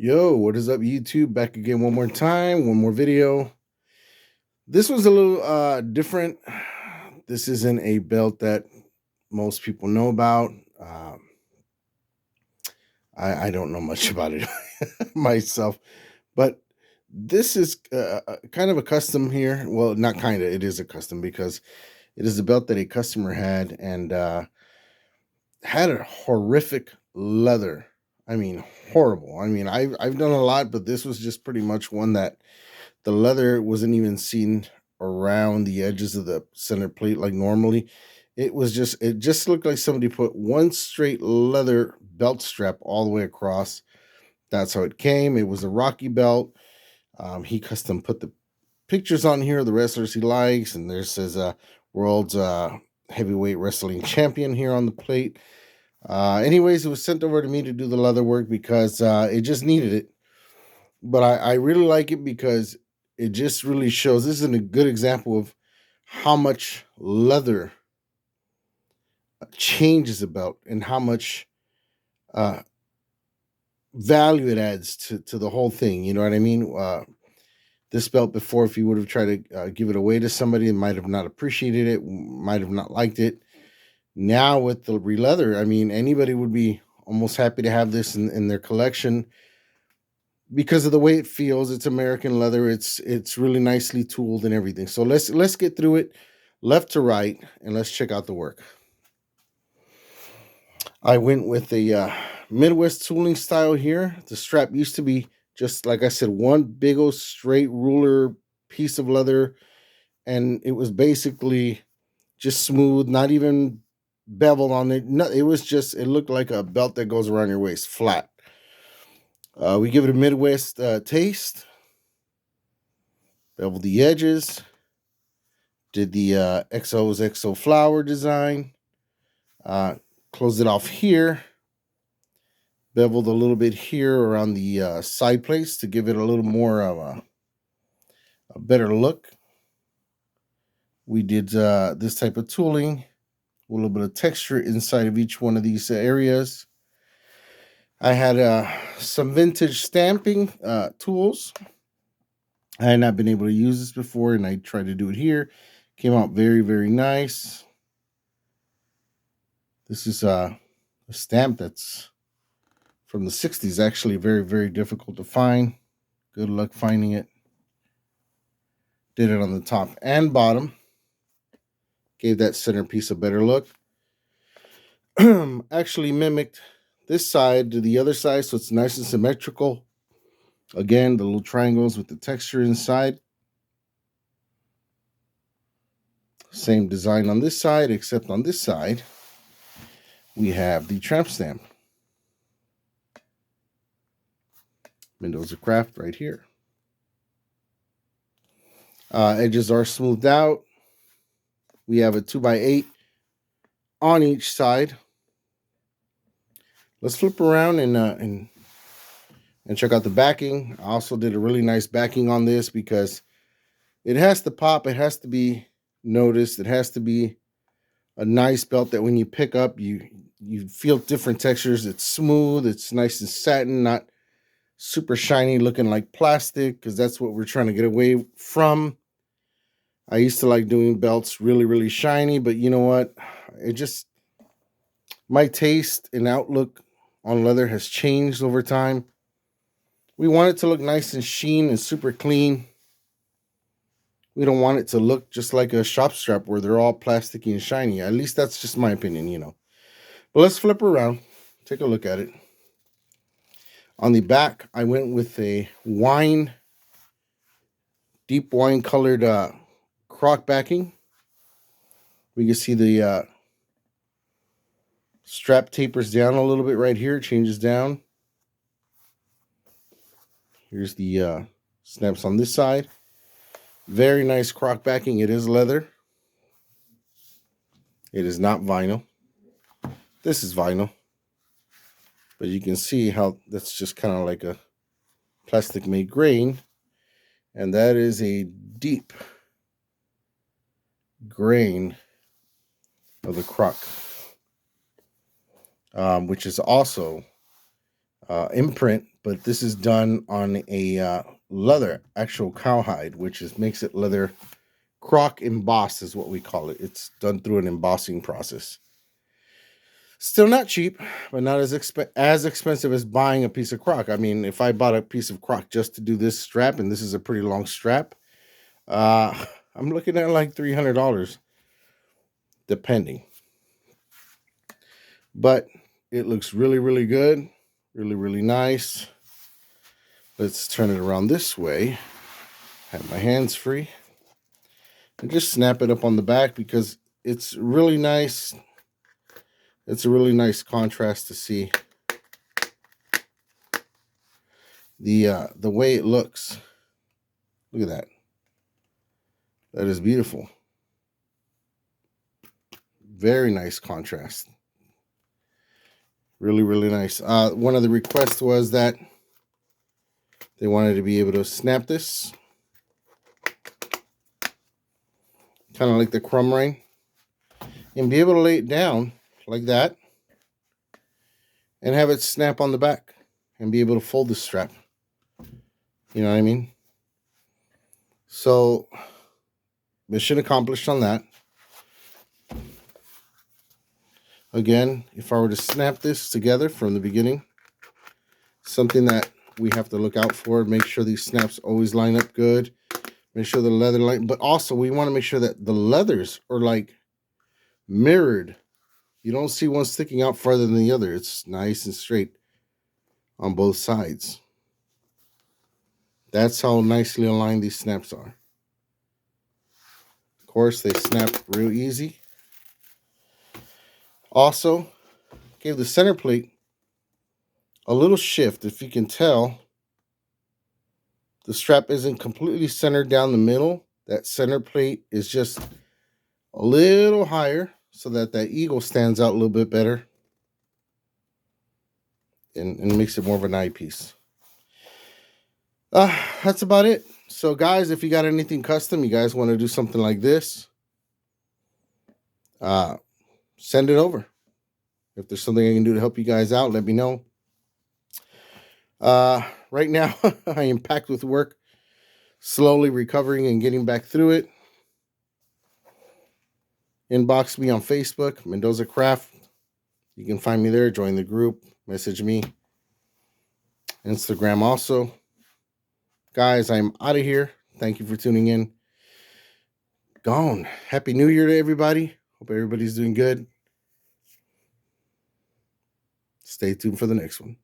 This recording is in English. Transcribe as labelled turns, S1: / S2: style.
S1: Yo, what is up, YouTube? Back again one more time, one more video. This was a little different. This isn't a belt that most people know about. I don't know much about it myself, but this is kind of a custom here. Well, not kind of, it is a custom because it is a belt that a customer had and had a horrific leather. I mean, horrible. I mean, I've done a lot, but this was just pretty much one that the leather wasn't even seen around the edges of the center plate like normally. It just looked like somebody put one straight leather belt strap all the way across. That's how it came. It was a Rocky belt. He custom put the pictures on here of the wrestlers he likes, and there says world's heavyweight wrestling champion here on the plate. Anyways, it was sent over to me to do the leather work because it just needed it. But I really like it because it just really shows. This is a good example of how much leather changes a belt and how much uh, value it adds to the whole thing. You know what I mean? This belt before, if you would have tried to give it away to somebody, they might have not appreciated it, might have not liked it. Now with the releather, I mean, anybody would be almost happy to have this in their collection because of the way it feels. It's American leather. It's really nicely tooled and everything. So let's get through it left to right and let's check out the work. I went with a Midwest tooling style here. The strap used to be just like I said, one big old straight ruler piece of leather, and it was basically just smooth, not even beveled on it. No, it was just it looked like a belt that goes around your waist, flat. We give it a Midwest taste. Beveled the edges. Did the XO's XO flower design. Closed it off here. Beveled a little bit here around the side plates to give it a little more of a better look. We did this type of tooling, a little bit of texture inside of each one of these areas. I had some vintage stamping tools. I had not been able to use this before, and I tried to do it here. Came out very, very nice. This is a stamp that's from the 60s, actually very, very difficult to find. Good luck finding it. Did it on the top and bottom. Gave that centerpiece a better look. Actually mimicked this side to the other side, so it's nice and symmetrical. Again, the little triangles with the texture inside. Same design on this side, except on this side, we have the tramp stamp. Mendoza Craft right here. Edges are smoothed out. We have a 2x8 on each side. Let's flip around and check out the backing. I also did a really nice backing on this because it has to pop. It has to be noticed. It has to be a nice belt that when you pick up, you feel different textures. It's smooth. It's nice and satin, not super shiny looking like plastic, because that's what we're trying to get away from. I used to like doing belts really, really shiny, but you know what? My taste and outlook on leather has changed over time. We want it to look nice and sheen and super clean. We don't want it to look just like a shop strap where they're all plasticky and shiny. At least that's just my opinion, you know. But let's flip around. Take a look at it. On the back, I went with a deep wine colored croc backing. We can see the strap tapers down a little bit right here. It changes down. Here's the snaps on this side. Very nice croc backing. It is leather. It is not vinyl. This is vinyl. But you can see how that's just kind of like a plastic made grain. And that is a deep grain of the croc, which is also imprint but this is done on a leather, actual cowhide, which makes it leather. Croc emboss is what we call it. It's done through an embossing process. Still not cheap, but not as expensive as buying a piece of croc. I mean, if I bought a piece of croc just to do this strap, and this is a pretty long strap, uh, I'm looking at like $300, depending. But it looks really, really good, really, really nice. Let's turn it around this way. Have my hands free, and just snap it up on the back because it's really nice. It's a really nice contrast to see the way it looks. Look at that. That is beautiful. Very nice contrast. Really, really nice. One of the requests was that they wanted to be able to snap this, kind of like the crumb ring, and be able to lay it down like that and have it snap on the back and be able to fold the strap. You know what I mean? So, mission accomplished on that. Again, if I were to snap this together from the beginning, something that we have to look out for, make sure these snaps always line up good, make sure the leather line, but also we want to make sure that the leathers are like mirrored. You don't see one sticking out farther than the other. It's nice and straight on both sides. That's how nicely aligned these snaps are. Of course, they snap real easy. Also, gave the center plate a little shift. If you can tell, the strap isn't completely centered down the middle. That center plate is just a little higher so that eagle stands out a little bit better and makes it more of an eyepiece. That's about it. So, guys, if you got anything custom, you guys want to do something like this, send it over. If there's something I can do to help you guys out, let me know. Right now, I am packed with work, slowly recovering and getting back through it. Inbox me on Facebook, Mendoza Craft. You can find me there. Join the group. Message me. Instagram also. Guys, I'm out of here. Thank you for tuning in. Gone. Happy New Year to everybody. Hope everybody's doing good. Stay tuned for the next one.